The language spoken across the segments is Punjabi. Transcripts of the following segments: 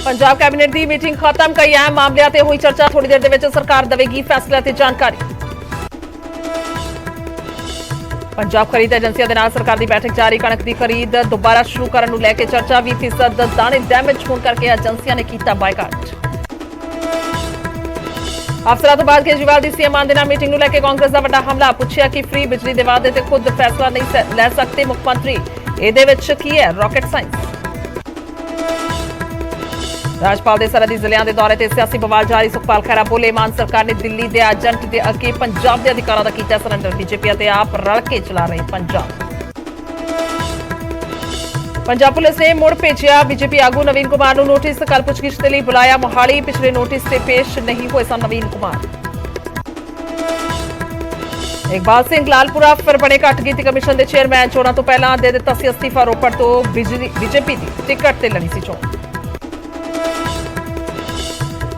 पंजाब कैबिनेट की मीटिंग खत्म, कई अहम मामलों ते हुई चर्चा। थोड़ी देर दे विच सरकार देवेगी फैसले ते जानकारी। पंजाब खरीद एजेंसियों के नाल सरकार की बैठक जारी। कणक की खरीद दोबारा शुरू करने को लेकर चर्चा। 20% दाने डैमेज होने करके एजेंसियों ने किया बायकाट। अफसरों तो बाद केजरीवाल की सीएम आंदे नाल मीटिंग को लेकर कांग्रेस का वड्डा हमला। पूछा कि फ्री बिजली के वादे ते खुद फैसला नहीं लै सकते मुख्यमंत्री। इहदे विच की है रॉकेट साइंस। राजपाल के सरहदी जिलों के दौरे से सियासी बवाल जारी। सुखपाल खैरा बोले मान सरकार ने दिल्ली के एजेंट के अगे पंजाब के अधिकारों का किया सरेंडर। बीजेपी ते आप रल के चला रहे पंजाब। पंजाब पुलिस ने मुड़ भेजिया बीजेपी आगू नवीन कुमार को नोटिस। कल पुछगिछ के लिए बुलाया मोहाली। पिछले नोटिस से पेश नहीं हुए सन नवीन कुमार। इकबाल सिंह लालपुरा फिर बने घट गिनती कमीशन के चेयरमैन। चोणों तो पहला दे दिता सी अस्तीफा। रोपड़ तो बीजेपी की टिकट से लड़ी सी चोण।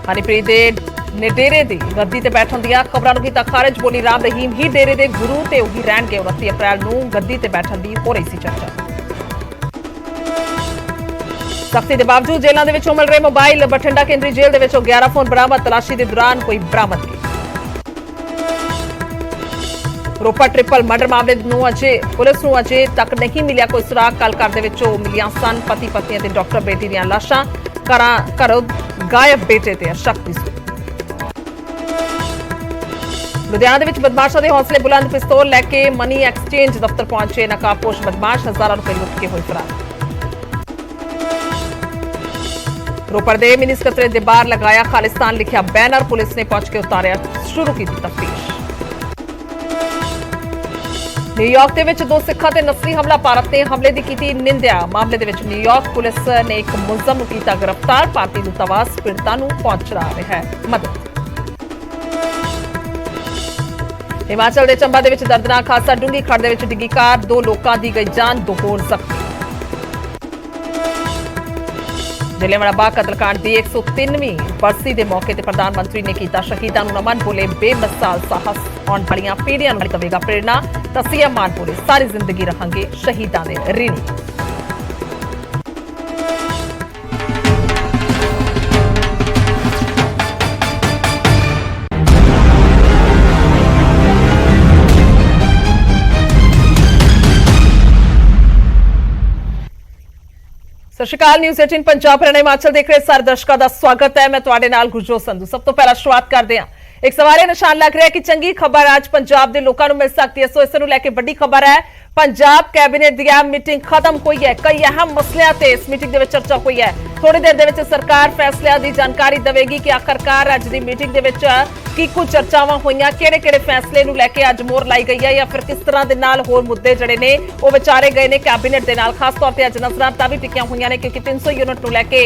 हनीप्रीत ने डेरे की गद्दी ते बैठण दी खबरों को किया खारिज। बोली राम रहीम ही डेरे के गुरु ते उही रहणगे। 29 अप्रैल को गद्दी ते बैठण की हो रही सी चर्चा। सख्ती के बावजूद जेलों के विचों मिल रहे मोबाइल। बठिंडा केंद्री जेल के विचों 11 फोन बरामद। तलाशी के दौरान कोई बरामदगी। रोपड़ ट्रिपल मर्डर मामले पुलिस को अजे तक नहीं मिलिया कोई सुराग। कल घर के मिलियां सन पति पत्नी और डॉक्टर बेटी दी लाशां। घरों गायब बेटे ते शक दी सूह। लुधियाना के बदमाशों के हौसले बुलंद। पिस्तौल लैके मनी एक्सचेंज दफ्तर पहुंचे नकाबपोश बदमाश। हजारों रुपए लुट के हुए फरार। रोपड़ दे मिनी सकत्रेत के बाहर लगाया खालिस्तान लिखा बैनर। पुलिस ने पहुंच के उतारिया शुरू की तफ्तीश। न्यूयॉर्क के दो सिखा ते नस्ली हमला। भारत ने हमले की की निंदा। मामले के न्यूयॉर्क पुलिस ने एक मुलजम किया गिरफ्तार। भारतीय दूतावास पीड़िता पहुंच रहा है मदद। हिमाचल के चंबा के दर्दनाक हादसा। डूंगी खड़ के डिगी कार। 2 लोगों की गई जान, 2 होर जख्मी। जलियांवाला बाग कतलकांड की 103वीं बरसी के मौके पर प्रधानमंत्री ने किया शहीदों को नमन। बोले बेमिसाल साहस आने वाली पीढ़ियों को देगा प्रेरणा। सीएम मान बोले सारी जिंदगी रहांगे शहीदों के ऋणी। सत श्री अकाल। न्यूज़ 18 पंजाब हरियाणा हिमाचल देख रहे सारे दर्शकों का स्वागत है। मैं तुहाडे नाल गुरजोत संधू। सब तो पहला शुरुआत करते हैं। एक सवारे निशान लग रहा है कि चंगी खबर आज पंजाब के लोगों को मिल सकती है। सो इस लैके बड़ी खबर है। पंजाब कैबिनेट की मीटिंग खत्म हुई है। कई अहम मसलों से इस मीटिंग में चर्चा हुई है। थोड़ी देर के सरकार फैसलों की जानकारी देगी कि आखिरकार अज की मीटिंग की कुछ चर्चावां हुई, किहड़े फैसले नूं लैके अज मोहर लाई गई है या फिर किस तरह के नाल होर मुद्दे जिहड़े ने वो विचारे गए ने कैबिनेट के नाल। खास तौर पर अज नज़रां भी टिकियां हुई ने क्योंकि 300 यूनिट नूं लैके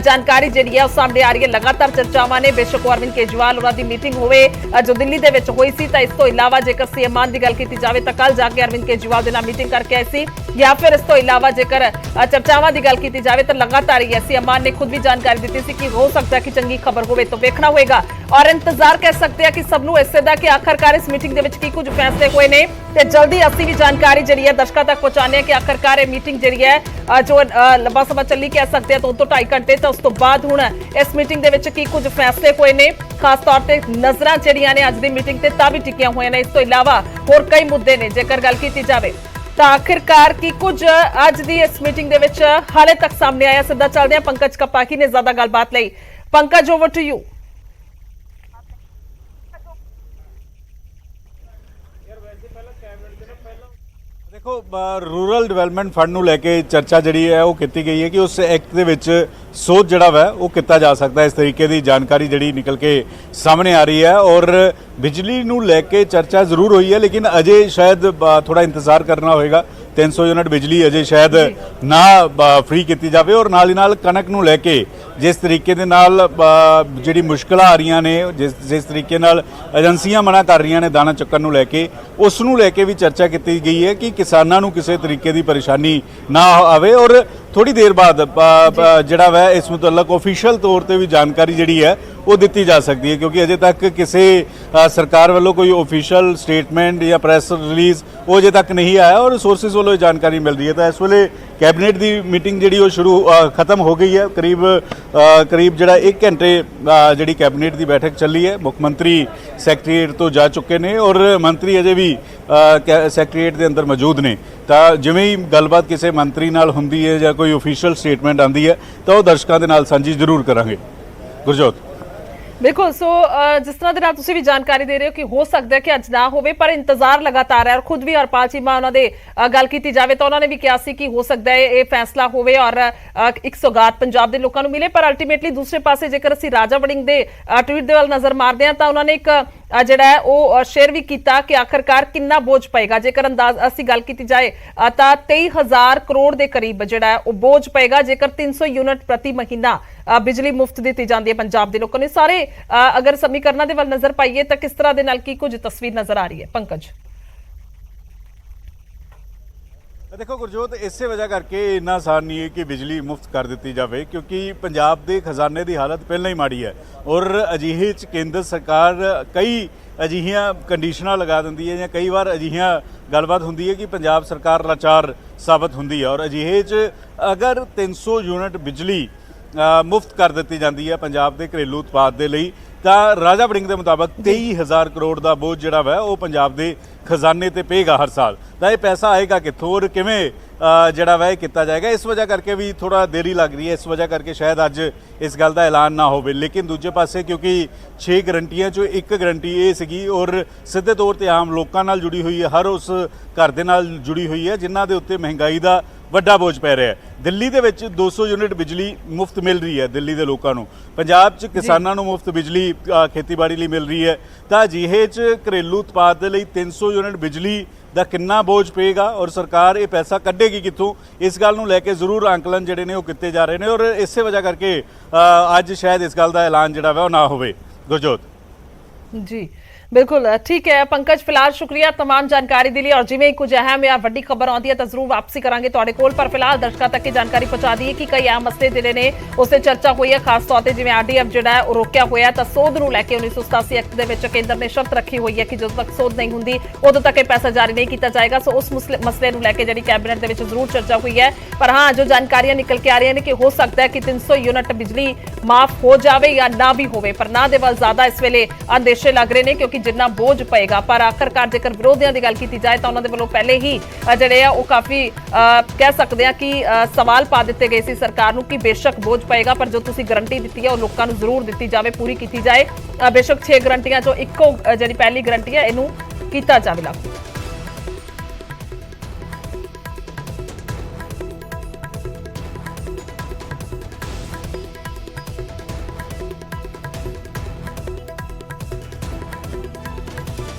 जानकारी जिहड़ी है सामने आ रही है। लगातार चर्चावां ने। बेशक अरविंद केजरीवाल उन्हां दी मीटिंग होवे जो दिल्ली दे विच होई सी, तां इस तों इलावा जेकर सीएम मान की गल की जाए तो कल जाके अरविंद केजरीवाल दे नाल मीटिंग करके आए सी, या फिर इस तों इलावा जेकर चर्चावां की गल की जाए तो लगातार ही सीएम मान ने खुद भी जानकारी दी थी कि हो सकता है कि चंगी खबर होवे तो वेखना होएगा और इंतजार कह सकते हैं कि सबनू इसे दा कि आखिरकार इस मीटिंग दे विच की कुछ फैसले हुए ने ते जल्दी असीं भी जानकारी जिहड़ी है दर्शकों तक पहुंचाने कि आखिरकार मीटिंग जिहड़ी है जो लंबा समय चली कह सकते हैं तो 2.5 घंटे तो उस तो बाद हुण इस मीटिंग दे विच की कुछ फैसले हुए ने। खास तौर पर नज़रां जिहड़ियां ने अज दी मीटिंग ते तां भी टिकियां हुई ने। इस तो इलावा होर कई मुद्दे ने जेकर गल की जाए तो आखिरकार की कुछ अज की इस मीटिंग दे विच हाले तक सामने आया। सीधा चलते हैं पंकज कपाही ने ज्यादा गलबात लई। Pankaj, over to you. देखो, रूरल डिवेलपमेंट फंड ਨੂੰ ਲੈ ਕੇ चर्चा जी है वो की गई है कि उस एक्ट के सोच जड़ा वै वो किया जा सकता है। इस तरीके की जानकारी जी निकल के सामने आ रही है और बिजली ਨੂੰ ਲੈ ਕੇ चर्चा जरूर हुई है लेकिन अजे शायद थोड़ा इंतजार करना होगा। 300 यूनिट बिजली अजे शायद ना फ्री की जाए और नाल ही नाल कणक ਨੂੰ ਲੈ ਕੇ जिस तरीके दे नाल जिहड़ी मुश्किल आ रही ने, जिस तरीके नाल एजेंसियां मना कर रही ने दाना चक्कन ਨੂੰ ਲੈ ਕੇ उस ਨੂੰ ਲੈ ਕੇ भी चर्चा की गई है कि किसानों ਨੂੰ किसी तरीके की परेशानी ना आवे और थोड़ी देर बाद जिहड़ा वै इस मुतल्लक ऑफिशियल तौर पर भी जानकारी जिहड़ी है ਉਹ ਦਿੱਤੀ ਜਾ ਸਕਦੀ ਹੈ, ਕਿਉਂਕਿ ਅਜੇ ਤੱਕ ਕਿਸੇ ਸਰਕਾਰ ਵੱਲੋਂ ਕੋਈ ਆਫੀਸ਼ੀਅਲ ਸਟੇਟਮੈਂਟ ਜਾਂ ਪ੍ਰੈਸ ਰਿਲੀਜ਼ ਉਹ ਅਜੇ ਤੱਕ ਨਹੀਂ ਆਇਆ ਔਰ ਸੋਰਸਿਸ ਵੱਲੋਂ ਇਹ ਜਾਣਕਾਰੀ ਮਿਲ ਰਹੀ ਹੈ। ਤਾਂ ਇਸ ਵੇਲੇ ਕੈਬਨਿਟ ਦੀ ਮੀਟਿੰਗ ਜਿਹੜੀ ਉਹ ਖਤਮ ਹੋ ਗਈ ਹੈ। ਕਰੀਬ ਜਿਹੜਾ 1 ਘੰਟੇ ਜਿਹੜੀ ਕੈਬਨਿਟ ਦੀ ਬੈਠਕ ਚੱਲੀ ਹੈ। ਮੁੱਖ ਮੰਤਰੀ ਸੈਕਟਰੀਏਟ ਤੋਂ ਜਾ ਚੁੱਕੇ ਨੇ ਔਰ ਮੰਤਰੀ ਅਜੇ ਵੀ ਸੈਕਟਰੀਏਟ ਦੇ ਅੰਦਰ ਮੌਜੂਦ ਨੇ। ਤਾਂ ਜਿਵੇਂ ਹੀ ਗੱਲਬਾਤ ਕਿਸੇ ਮੰਤਰੀ ਨਾਲ ਹੁੰਦੀ ਹੈ ਜਾਂ ਕੋਈ ਆਫੀਸ਼ੀਅਲ ਸਟੇਟਮੈਂਟ ਆਉਂਦੀ ਹੈ ਤਾਂ ਉਹ ਦਰਸ਼ਕਾਂ ਦੇ ਨਾਲ ਸਾਂਝੀ ਜ਼ਰੂਰ ਕਰਾਂਗੇ। ਗੁਰਜੋਤ, ਬਿਲਕੁਲ। ਸੋ ਜਿਸ ਤਰ੍ਹਾਂ ਦੇ ਨਾਲ ਤੁਸੀਂ ਵੀ ਜਾਣਕਾਰੀ ਦੇ ਰਹੇ ਹੋ ਕਿ ਹੋ ਸਕਦਾ ਹੈ ਕਿ ਅੱਜ ਨਾ ਹੋਵੇ, ਪਰ ਇੰਤਜ਼ਾਰ ਲਗਾਤਾਰ ਹੈ ਔਰ ਖੁਦ ਵੀ ਹਰਪਾਲ ਚੀਮਾ ਉਹਨਾਂ ਦੇ ਗੱਲ ਕੀਤੀ ਜਾਵੇ ਤਾਂ ਉਹਨਾਂ ਨੇ ਵੀ ਕਿਹਾ ਸੀ ਕਿ ਹੋ ਸਕਦਾ ਹੈ ਇਹ ਫੈਸਲਾ ਹੋਵੇ ਔਰ ਇੱਕ ਸੌਗਾਤ ਪੰਜਾਬ ਦੇ ਲੋਕਾਂ ਨੂੰ ਮਿਲੇ। ਪਰ ਅਲਟੀਮੇਟਲੀ ਦੂਸਰੇ ਪਾਸੇ ਜੇਕਰ ਅਸੀਂ ਰਾਜਾ ਵੜਿੰਗ ਦੇ ਟਵੀਟ ਦੇ ਵੱਲ ਨਜ਼ਰ ਮਾਰਦੇ ਹਾਂ ਤਾਂ ਉਹਨਾਂ ਨੇ ਇੱਕ ਜਿਹੜਾ ਹੈ ਉਹ ਸ਼ੇਅਰ ਵੀ ਕੀਤਾ ਕਿ ਆਖਰਕਾਰ ਕਿੰਨਾ ਬੋਝ ਪਏਗਾ। ਜੇਕਰ ਅੰਦਾਜ਼ ਅਸੀਂ ਗੱਲ ਕੀਤੀ ਜਾਏ ਤਾਂ 23,000 ਕਰੋੜ ਦੇ ਕਰੀਬ ਜਿਹੜਾ ਹੈ ਉਹ ਬੋਝ ਪਏਗਾ ਜੇਕਰ 300 ਯੂਨਿਟ ਪ੍ਰਤੀ ਮਹੀਨਾ ਬਿਜਲੀ ਮੁਫਤ ਦਿੱਤੀ ਜਾਂਦੀ ਹੈ ਪੰਜਾਬ ਦੇ ਲੋਕਾਂ ਨੂੰ। ਸਾਰੇ ਅਗਰ ਸਮੀਕਰਨਾਂ ਦੇ ਵੱਲ ਨਜ਼ਰ ਪਾਈਏ ਤਾਂ ਕਿਸ ਤਰ੍ਹਾਂ ਦੇ ਨਾਲ ਕੀ ਕੁਝ ਤਸਵੀਰ ਨਜ਼ਰ ਆ ਰਹੀ ਹੈ ਪੰਕਜ? ਦੇਖੋ ਗੁਰਜੋਤ, ਇਸੇ ਵਜ੍ਹਾ ਕਰਕੇ ਇੰਨਾ ਆਸਾਨ ਨਹੀਂ ਹੈ ਕਿ ਬਿਜਲੀ ਮੁਫਤ ਕਰ ਦਿੱਤੀ ਜਾਵੇ, ਕਿਉਂਕਿ ਪੰਜਾਬ ਦੇ ਖਜ਼ਾਨੇ ਦੀ ਹਾਲਤ ਪਹਿਲਾਂ ਹੀ ਮਾੜੀ ਹੈ ਔਰ ਅਜਿਹੇ 'ਚ ਕੇਂਦਰ ਸਰਕਾਰ ਕਈ ਅਜਿਹੀਆਂ ਕੰਡੀਸ਼ਨਾਂ ਲਗਾ ਦਿੰਦੀ ਹੈ ਜਾਂ ਕਈ ਵਾਰ ਅਜਿਹੀਆਂ ਗੱਲਬਾਤ ਹੁੰਦੀ ਹੈ ਕਿ ਪੰਜਾਬ ਸਰਕਾਰ ਲਾਚਾਰ ਸਾਬਤ ਹੁੰਦੀ ਹੈ। ਔਰ ਅਜਿਹੇ 'ਚ ਅਗਰ 300 ਯੂਨਿਟ ਬਿਜਲੀ ਮੁਫਤ ਕਰ ਦਿੱਤੀ ਜਾਂਦੀ ਹੈ ਪੰਜਾਬ ਦੇ ਘਰੇਲੂ ਉਤਪਾਦ ਦੇ ਲਈ ਤਾਂ ਰਾਜਾ ਵੜਿੰਗ ਦੇ ਮੁਤਾਬਕ 23,000 ਕਰੋੜ ਦਾ ਬੋਝ ਜਿਹੜਾ ਵਾ ਉਹ ਪੰਜਾਬ ਦੇ ਖਜ਼ਾਨੇ ਤੇ ਪਏਗਾ ਹਰ ਸਾਲ। ਤਾਂ ਇਹ ਪੈਸਾ ਆਏਗਾ ਕਿੱਥੋਂ ਔਰ ਕਿਵੇਂ ਜਿਹੜਾ ਵਾ ਇਹ ਕੀਤਾ ਜਾਏਗਾ? ਇਸ ਵਜ੍ਹਾ ਕਰਕੇ ਵੀ ਥੋੜਾ ਦੇਰੀ ਲੱਗ ਰਹੀ ਹੈ। ਇਸ ਵਜ੍ਹਾ ਕਰਕੇ ਸ਼ਾਇਦ ਅੱਜ ਇਸ ਗੱਲ ਦਾ ਐਲਾਨ ਨਾ ਹੋਵੇ। ਲੇਕਿਨ ਦੂਜੇ ਪਾਸੇ ਕਿਉਂਕਿ 6 ਗਰੰਟੀਆਂ 'ਚੋਂ ਇੱਕ ਗਰੰਟੀ ਇਹ ਸੀਗੀ ਔਰ ਸਿੱਧੇ ਤੌਰ ਤੇ ਆਮ ਲੋਕਾਂ ਨਾਲ ਜੁੜੀ ਹੋਈ ਹੈ, ਹਰ ਉਸ ਘਰ ਦੇ ਨਾਲ ਜੁੜੀ ਹੋਈ ਹੈ ਜਿਨ੍ਹਾਂ ਦੇ ਉੱਤੇ ਮਹਿੰਗਾਈ ਦਾ ਵੱਡਾ ਬੋਝ ਪੈ ਰਿਹਾ ਹੈ। ਦਿੱਲੀ ਦੇ ਵਿੱਚ 200 ਯੂਨਿਟ ਬਿਜਲੀ ਮੁਫਤ ਮਿਲ ਰਹੀ ਹੈ ਦਿੱਲੀ ਦੇ ਲੋਕਾਂ ਨੂੰ। ਪੰਜਾਬ 'ਚ ਕਿਸਾਨਾਂ ਨੂੰ ਮੁਫਤ ਬਿਜਲੀ ਖੇਤੀਬਾੜੀ ਲਈ ਮਿਲ ਰਹੀ ਹੈ। ਤਾਂ ਅਜਿਹੇ 'ਚ ਘਰੇਲੂ ਉਤਪਾਦ ਦੇ ਲਈ 300 ਯੂਨਿਟ ਬਿਜਲੀ ਦਾ ਕਿੰਨਾ ਬੋਝ ਪਏਗਾ ਔਰ ਸਰਕਾਰ ਇਹ ਪੈਸਾ ਕੱਢੇਗੀ ਕਿੱਥੋਂ? ਇਸ ਗੱਲ ਨੂੰ ਲੈ ਕੇ ਜ਼ਰੂਰ ਅੰਕਲਨ ਜਿਹੜੇ ਨੇ ਉਹ ਕੀਤੇ ਜਾ ਰਹੇ ਨੇ ਔਰ ਇਸੇ ਵਜ੍ਹਾ ਕਰਕੇ ਅੱਜ ਸ਼ਾਇਦ ਇਸ ਗੱਲ ਦਾ ਐਲਾਨ ਜਿਹੜਾ ਵਾ ਉਹ ਨਾ ਹੋਵੇ। ਗੁਰਜੋਤ ਜੀ ਬਿਲकुल ठीक है पंकज, फिलहाल शुक्रिया तमाम जानकारी के लिए और जिवें कुछ अहम या वड्डी खबर आती है तो जरूर वापसी करांगे तुहाडे कोल। पर फिलहाल दर्शकों तक की जानकारी पहुंचा दी है कि कई अहम मसले जिहड़े ने उससे चर्चा हुई है, खास तौर पर जिवें आरडीएफ जिहड़ा है रोकिया होया तो सोध नूं लैके 1987 एक्ट दे विच केंद्र ने शर्त रखी हुई है कि जदों तक सोध नहीं हुंदी उदों तक यह पैसा जारी नहीं किया जाएगा। सो उस मसले नूं लैके जिहड़ी कैबिनेट दे विच जरूर चर्चा हुई है। पर हाँ, जो जानकारियां निकल के आ रही हैं कि हो सकता है कि 300 यूनिट बिजली माफ हो जाए या ना भी होवे, पर ना दे वल ज्यादा इस वेले अंदेशे लग रहे हैं क्योंकि जिन्ना बोझ पएगा। पर आखिरकार जेकर विरोधियों की गल की जाए तो उन्होंने वालों पहले ही जिहड़े आ काफी कह सकते हैं कि सवाल पा दिते गए सी सरकार नूं कि बेशक बोझ पएगा पर जो तुसीं गारंटी दी है वो लोगों नूं जरूर दी जाए, पूरी की जाए। बेशक 6 गारंटियां चों इक्को जिहड़ी पहली गारंटी है इहनूं कीता जावे लागू।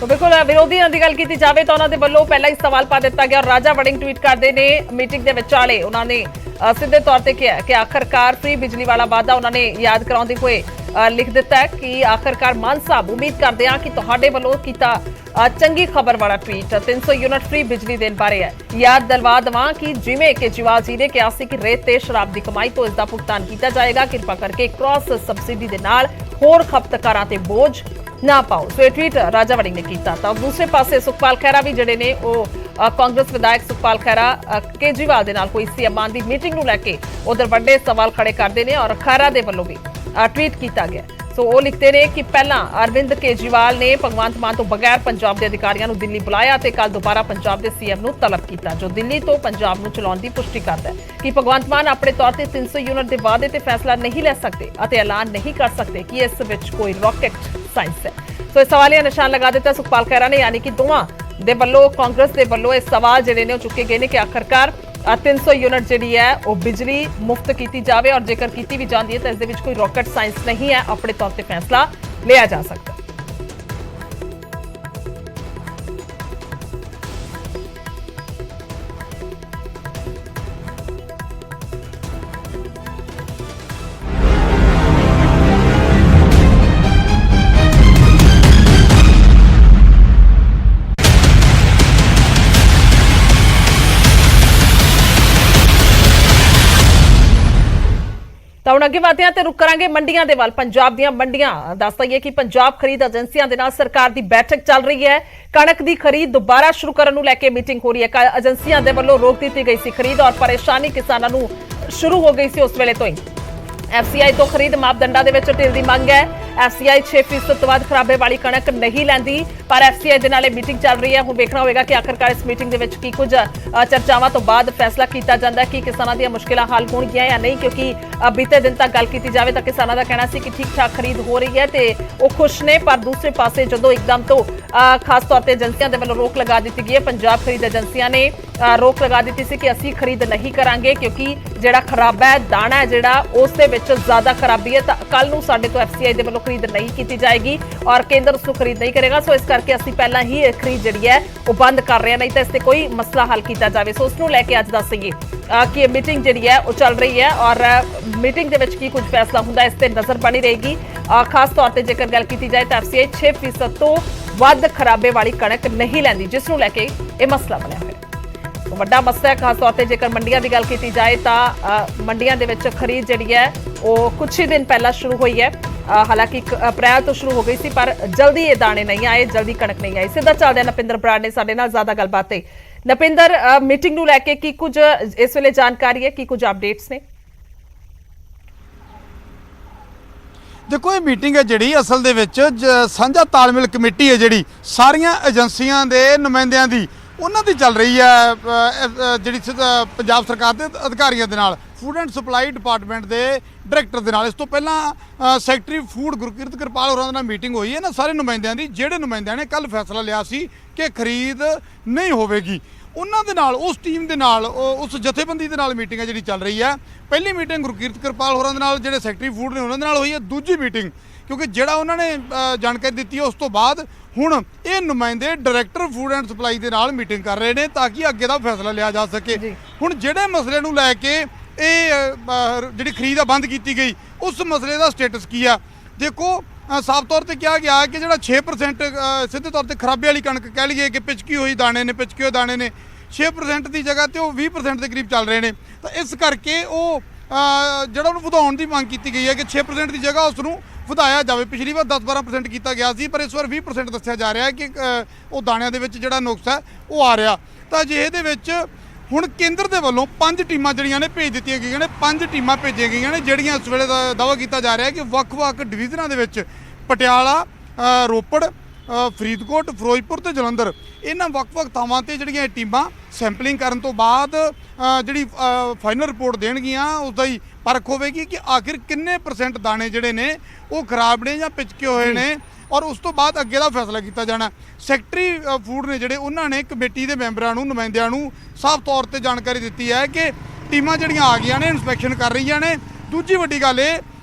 तो बिल्कुल विरोधियों की गल की जाए तो उन्होंने वालों पहला ही सवाल पा दिता गया और राजा वड़िंग ट्वीट करते हैं मीटिंग के विचाले उन्होंने सीधे तौर पर किया कि आखिरकार फ्री बिजली वाला वादा उन्होंने याद कराते हुए लिख दिता है कि आखिरकार मान साहब उम्मीद करते हैं कि तुहाडे वालों कीता चंगी खबर वाला ट्वीट 300 यूनिट फ्री बिजली देने बारे है। याद दिलवा देवां कि जिवें केजरीवाल जी ने कहा सी कि रेत ते शराब की कमाई तो इसका भुगतान किया जाएगा, कृपा करके क्रॉस सबसिडी के नाल होर खपतकारां ते बोझ ना पाओ। सो ये ट्वीट राजा वड़िंग ने किया। तो दूसरे पासे सुखपाल खैरा भी जिहड़े ने कांग्रेस विधायक सुखपाल खैरा केजरीवाल दे नाल कोई सीएम दी मीटिंग नूं लैके उधर वड्डे सवाल खड़े करते हैं और खैरा दे वल्लों भी ट्वीट किया गया। सो वो लिखते हैं कि पहला अरविंद केजरीवाल ने भगवंत मान तो बगैर पंजाब के अधिकारियों नूं दिल्ली बुलाया ते कल दोबारा पंजाब के सीएम नूं तलब किया जो दिल्ली तो पंजाब नूं चलाउण दी पुष्टि करता है कि भगवंत मान अपने तौर पर 300 यूनिट के वादे ते फैसला नहीं ले सकते अते ऐलान नहीं कर सकते कि इस विच कोई रॉकेट साइंस है। सो इस सवालिया निशान लगा दिता सुखपाल खैरा ने, यानी कि दोवां दे वल्लों कांग्रेस दे वल्लों इस सवाल जिहड़े ने चुके गए हैं कि आखिरकार 300 यूनिट जिहड़ी है वो बिजली मुफ्त की जाए और जेकर की भी जाती है तो इस कोई रॉकेट साइंस नहीं है, अपने तौर पर फैसला लिया जा सकता है। ਤਾਂ ਹੁਣ ਅੱਗੇ ਵਧਦੇ ਹਾਂ ਤੇ ਰੁਕ ਕਰਾਂਗੇ ਮੰਡੀਆਂ ਦੇ ਵੱਲ। ਪੰਜਾਬ ਦੀਆਂ ਮੰਡੀਆਂ ਦੱਸ ਦਈਏ ਕਿ ਪੰਜਾਬ ਖਰੀਦ ਏਜੰਸੀਆਂ ਦੇ ਨਾਲ ਸਰਕਾਰ ਦੀ ਬੈਠਕ ਚੱਲ ਰਹੀ ਹੈ। ਕਣਕ ਦੀ ਖਰੀਦ ਦੁਬਾਰਾ ਸ਼ੁਰੂ ਕਰਨ ਨੂੰ ਲੈ ਕੇ ਮੀਟਿੰਗ ਹੋ ਰਹੀ ਹੈ। ਏਜੰਸੀਆਂ ਦੇ ਵੱਲੋਂ ਰੋਕ ਦਿੱਤੀ ਗਈ ਸੀ ਖਰੀਦ ਔਰ ਪਰੇਸ਼ਾਨੀ ਕਿਸਾਨਾਂ ਨੂੰ ਸ਼ੁਰੂ ਹੋ ਗਈ ਸੀ ਉਸ ਵੇਲੇ ਤੋਂ ਹੀ। FCI ਤੋਂ ਖਰੀਦ ਮਾਪਦੰਡਾਂ ਦੇ ਵਿੱਚ ਢਿੱਲ ਦੀ ਮੰਗ ਹੈ। FCI 6% ਤੋਂ ਵੱਧ ਖਰਾਬੇ ਵਾਲੀ ਕਣਕ ਨਹੀਂ ਲੈਂਦੀ, ਪਰ FCI ਦੇ ਨਾਲ ਇਹ ਮੀਟਿੰਗ ਚੱਲ ਰਹੀ ਹੈ। ਹੁਣ ਵੇਖਣਾ ਹੋਵੇਗਾ ਕਿ ਆਖਰਕਾਰ ਇਸ ਮੀਟਿੰਗ ਦੇ ਵਿੱਚ ਕੀ ਕੁਝ ਚਰਚਾਵਾਂ ਤੋਂ ਬਾਅਦ ਫੈਸਲਾ ਕੀਤਾ ਜਾਂਦਾ ਹੈ ਕਿ ਕਿਸਾਨਾਂ ਦੀਆਂ ਮੁਸ਼ਕਿਲਾਂ ਹੱਲ ਹੋਣਗੀਆਂ ਜਾਂ ਨਹੀਂ, ਕਿਉਂਕਿ ਬੀਤੇ ਦਿਨ ਤੱਕ ਗੱਲ ਕੀਤੀ ਜਾਵੇ ਤਾਂ ਕਿਸਾਨਾਂ ਦਾ ਕਹਿਣਾ ਸੀ ਕਿ ਠੀਕ ਠਾਕ ਖਰੀਦ ਹੋ ਰਹੀ ਹੈ ਤੇ ਉਹ ਖੁਸ਼ ਨੇ। ਪਰ ਦੂਸਰੇ ਪਾਸੇ ਜਦੋਂ ਇੱਕਦਮ ਤੋਂ ਖਾਸ ਤੌਰ ਤੇ ਏਜੰਸੀਆਂ ਦੇ ਵੱਲੋਂ ਰੋਕ ਲਗਾ ਦਿੱਤੀ ਗਈ ਹੈ, ਪੰਜਾਬ ਖਰੀਦ ਏਜੰਸੀਆਂ ਨੇ ਰੋਕ ਲਗਾ ਦਿੱਤੀ ਸੀ ਕਿ ਅਸੀਂ ਖਰੀਦ ਨਹੀਂ ਕਰਾਂਗੇ ਕਿਉਂਕਿ ਜਿਹੜਾ ਖਰਾਬਾ ਹੈ ਦਾਣਾ ਹੈ ਜਿਹੜਾ ਉਸ ਦੇ ਵਿੱਚ ਜ਼ਿਆਦਾ ਖਰਾਬੀ ਹੈ, ਤਾਂ ਕੱਲ ਨੂੰ ਸਾਡੇ ਤੋਂ FCI ਦੇ ਵੱਲੋਂ ਖਰੀਦ ਨਹੀਂ ਕੀਤੀ ਜਾਏਗੀ ਔਰ ਕੇਂਦਰ ਉਸ ਨੂੰ ਖਰੀਦ ਨਹੀਂ ਕਰੇਗਾ। ਸੋ ਇਸ ਕਰਕੇ ਅਸੀਂ ਪਹਿਲਾਂ ਹੀ ਇਹ ਖਰੀਦ ਜਿਹੜੀ ਹੈ ਉਹ ਬੰਦ ਕਰ ਰਹੇ ਹਾਂ, ਨਹੀਂ ਤਾਂ ਇਸ ਤੇ ਕੋਈ ਮਸਲਾ ਹੱਲ ਕੀਤਾ ਜਾਵੇ। ਸੋ ਉਸ ਨੂੰ ਲੈ ਕੇ ਅੱਜ ਦੱਸਾਂਗੇ ਕਿ ਇਹ ਮੀਟਿੰਗ ਜਿਹੜੀ ਹੈ ਉਹ ਚੱਲ ਰਹੀ ਹੈ ਔਰ ਮੀਟਿੰਗ ਦੇ ਵਿੱਚ ਕੀ ਕੁਝ ਫੈਸਲਾ ਹੁੰਦਾ ਇਸ ਤੇ ਨਜ਼ਰ ਬਣੀ ਰਹੇਗੀ। ਖਾਸ ਤੌਰ ਤੇ ਜੇਕਰ ਗੱਲ ਕੀਤੀ ਜਾਏ ਤਾਂ FCI 6% ਤੋਂ ਵੱਧ ਖਰਾਬੇ ਵਾਲੀ ਕਣਕ ਨਹੀਂ ਲੈਂਦੀ, ਜਿਸ ਨੂੰ ਲੈ ਕੇ ਇਹ ਮਸਲਾ ਬਣਿਆ ਹੋਇਆ ਵੱਡਾ ਮਸਲਾ ਹੈ। ਖਾਸ ਤੌਰ ਤੇ ਜੇਕਰ ਮੰਡੀਆਂ ਦੀ ਗੱਲ ਕੀਤੀ ਜਾਏ ਤਾਂ ਮੰਡੀਆਂ ਦੇ ਵਿੱਚ ਖਰੀਦ ਜਿਹੜੀ ਹੈ ਉਹ ਕੁਝ ਹੀ ਦਿਨ ਪਹਿਲਾਂ ਸ਼ੁਰੂ ਹੋਈ ਹੈ। ਹਾਲਾਂਕਿ 1 ਅਪ੍ਰੈਲ ਤੋਂ ਸ਼ੁਰੂ ਹੋ ਗਈ ਸੀ, ਪਰ ਜਲਦੀ ਇਹ ਦਾਣੇ ਨਹੀਂ ਆਏ, ਜਲਦੀ ਕਣਕ ਨਹੀਂ ਆਈ। ਸਿੱਧਾ ਚੱਲਦੇ ਨਪਿੰਦਰ ਬਰਾੜ ਨੇ ਸਾਡੇ ਨਾਲ ਜ਼ਿਆਦਾ ਗੱਲਬਾਤ ਤੇ। ਨਪਿੰਦਰ, ਮੀਟਿੰਗ ਨੂੰ ਲੈ ਕੇ ਕੀ ਕੁਝ ਇਸ ਵੇਲੇ ਜਾਣਕਾਰੀ ਹੈ, ਕੀ ਕੁਝ ਅਪਡੇਟਸ ਨੇ? ਦੇਖੋ, ਇਹ ਮੀਟਿੰਗ ਹੈ ਜਿਹੜੀ ਅਸਲ ਦੇ ਵਿੱਚ ਸਾਂਝਾ ਤਾਲਮੇਲ ਕਮੇਟੀ ਹੈ ਜਿਹੜੀ ਸਾਰੀਆਂ ਏਜੰਸੀਆਂ ਦੇ ਨੁਮਾਇੰਦਿਆਂ ਦੀ ਉਹਨਾਂ ਦੀ ਚੱਲ ਰਹੀ ਹੈ, ਜਿਹੜੀ ਪੰਜਾਬ ਸਰਕਾਰ ਦੇ ਅਧਿਕਾਰੀਆਂ ਦੇ ਨਾਲ, ਫੂਡ ਐਂਡ ਸਪਲਾਈ ਡਿਪਾਰਟਮੈਂਟ ਦੇ ਡਾਇਰੈਕਟਰ ਦੇ ਨਾਲ। ਇਸ ਤੋਂ ਪਹਿਲਾਂ ਸੈਕਟਰੀ ਫੂਡ ਗੁਰਕੀਰਤ ਕਿਰਪਾਲ ਹੋਰਾਂ ਦੇ ਨਾਲ ਮੀਟਿੰਗ ਹੋਈ ਹੈ ਨਾ ਸਾਰੇ ਨੁਮਾਇੰਦਿਆਂ ਦੀ, ਜਿਹੜੇ ਨੁਮਾਇੰਦਿਆਂ ਨੇ ਕੱਲ ਫੈਸਲਾ ਲਿਆ ਸੀ ਕਿ ਖਰੀਦ ਨਹੀਂ ਹੋਵੇਗੀ। ਉਹਨਾਂ ਦੇ ਨਾਲ, ਉਸ ਟੀਮ ਦੇ ਨਾਲ, ਉਸ ਜਥੇਬੰਦੀ ਦੇ ਨਾਲ ਮੀਟਿੰਗ ਹੈ ਜਿਹੜੀ ਚੱਲ ਰਹੀ ਹੈ। ਪਹਿਲੀ ਮੀਟਿੰਗ ਗੁਰਕੀਰਤ ਕਿਰਪਾਲ ਹੋਰਾਂ ਦੇ ਨਾਲ, ਜਿਹੜੇ ਸੈਕਟਰੀ ਫੂਡ ਨੇ ਉਹਨਾਂ ਦੇ ਨਾਲ ਹੋਈ ਹੈ। ਦੂਜੀ ਮੀਟਿੰਗ ਕਿਉਂਕਿ ਜਿਹੜਾ ਉਹਨਾਂ ਨੇ ਜਾਣਕਾਰੀ ਦਿੱਤੀ ਹੈ ਉਸ ਤੋਂ ਬਾਅਦ ਹੁਣ ਇਹ ਨੁਮਾਇੰਦੇ ਡਾਇਰੈਕਟਰ ਫੂਡ ਐਂਡ ਸਪਲਾਈ ਦੇ ਨਾਲ ਮੀਟਿੰਗ ਕਰ ਰਹੇ ਨੇ ਤਾਂ ਕਿ ਅੱਗੇ ਦਾ ਫੈਸਲਾ ਲਿਆ ਜਾ ਸਕੇ। ਹੁਣ ਜਿਹੜੇ ਮਸਲੇ ਨੂੰ ਲੈ ਕੇ ਇਹ ਜਿਹੜੀ ਖਰੀਦ ਆ ਬੰਦ ਕੀਤੀ ਗਈ, ਉਸ ਮਸਲੇ ਦਾ ਸਟੇਟਸ ਕੀ ਆ? ਦੇਖੋ, ਸਾਫ਼ ਤੌਰ ਤੇ ਕਿਹਾ ਗਿਆ ਕਿ ਜਿਹੜਾ 6% ਸਿੱਧੇ ਤੌਰ ਤੇ ਖਰਾਬੇ ਵਾਲੀ ਕਣਕ ਕਹਿ ਲਈਏ ਕਿ ਪਿਚਕੀ ਹੋਏ ਦਾਣੇ ਨੇ 6% ਦੀ ਜਗ੍ਹਾ ਤੇ ਉਹ 20% ਦੇ ਕਰੀਬ ਚੱਲ ਰਹੇ ਨੇ। ਤਾਂ ਇਸ ਕਰਕੇ ਉਹ ਜਿਹੜਾ ਉਹਨੂੰ ਵਧਾਉਣ ਦੀ ਮੰਗ ਕੀਤੀ ਗਈ ਹੈ ਕਿ 6% ਦੀ ਜਗ੍ਹਾ ਉਸ ਨੂੰ ਵਧਾਇਆ ਜਾਵੇ। ਪਿਛਲੀ ਵਾਰ 10-12% ਕੀਤਾ ਗਿਆ ਸੀ, ਪਰ ਇਸ ਵਾਰ 20% ਦੱਸਿਆ ਜਾ ਰਿਹਾ ਹੈ ਕਿ ਉਹ ਦਾਣਿਆਂ ਦੇ ਵਿੱਚ ਜਿਹੜਾ ਨੁਕਸ ਹੈ ਉਹ ਆ ਰਿਹਾ। ਤਾਂ ਜੇ ਇਹਦੇ ਵਿੱਚ ਹੁਣ ਕੇਂਦਰ ਦੇ ਵੱਲੋਂ 5 ਟੀਮਾਂ ਜਿਹੜੀਆਂ ਨੇ ਭੇਜ ਦਿੱਤੀਆਂ ਗਈਆਂ ਨੇ, 5 ਟੀਮਾਂ ਭੇਜੀਆਂ ਗਈਆਂ ਨੇ ਜਿਹੜੀਆਂ ਇਸ ਵੇਲੇ ਦਾ ਦਾਅਵਾ ਕੀਤਾ ਜਾ ਰਿਹਾ ਕਿ ਵੱਖ-ਵੱਖ ਡਿਵੀਜ਼ਨਾਂ ਦੇ ਵਿੱਚ ਪਟਿਆਲਾ, ਰੋਪੜ, ਫਰੀਦਕੋਟ, ਫਿਰੋਜ਼ਪੁਰ ਤੇ ਜਲੰਧਰ, ਇਹਨਾਂ ਵੱਖ-ਵੱਖ ਥਾਵਾਂ ਤੇ ਜਿਹੜੀਆਂ ਇਹ ਟੀਮਾਂ ਸੈਂਪਲਿੰਗ ਕਰਨ ਤੋਂ ਬਾਅਦ ਜਿਹੜੀ ਫਾਈਨਲ ਰਿਪੋਰਟ ਦੇਣਗੀਆਂ ਉਸ ਦਾ ਹੀ ਪਰਖ ਹੋਵੇਗੀ ਕਿ ਆਖਿਰ ਕਿੰਨੇ % ਦਾਣੇ ਜਿਹੜੇ ਨੇ ਉਹ ਖਰਾਬ ਨੇ ਜਾਂ ਪਿਚਕੇ ਹੋਏ ਨੇ, ਔਰ ਉਸ ਤੋਂ ਬਾਅਦ ਅੱਗੇ ਦਾ ਫੈਸਲਾ ਕੀਤਾ ਜਾਣਾ। ਸੈਕਟਰੀ ਫੂਡ ਨੇ ਜਿਹੜੇ ਉਹਨਾਂ ਨੇ ਕਮੇਟੀ ਦੇ ਮੈਂਬਰਾਂ ਨੂੰ, ਨੁਮਾਇੰਦਿਆਂ ਨੂੰ ਸਾਫ਼ ਤੌਰ ਤੇ ਜਾਣਕਾਰੀ ਦਿੱਤੀ ਹੈ ਕਿ ਟੀਮਾਂ ਜਿਹੜੀਆਂ ਆ ਗਈਆਂ ਨੇ ਇਨਸਪੈਕਸ਼ਨ ਕਰ ਰਹੀਆਂ ਨੇ। ਦੂਜੀ ਵੱਡੀ ਗੱਲ ਇਹ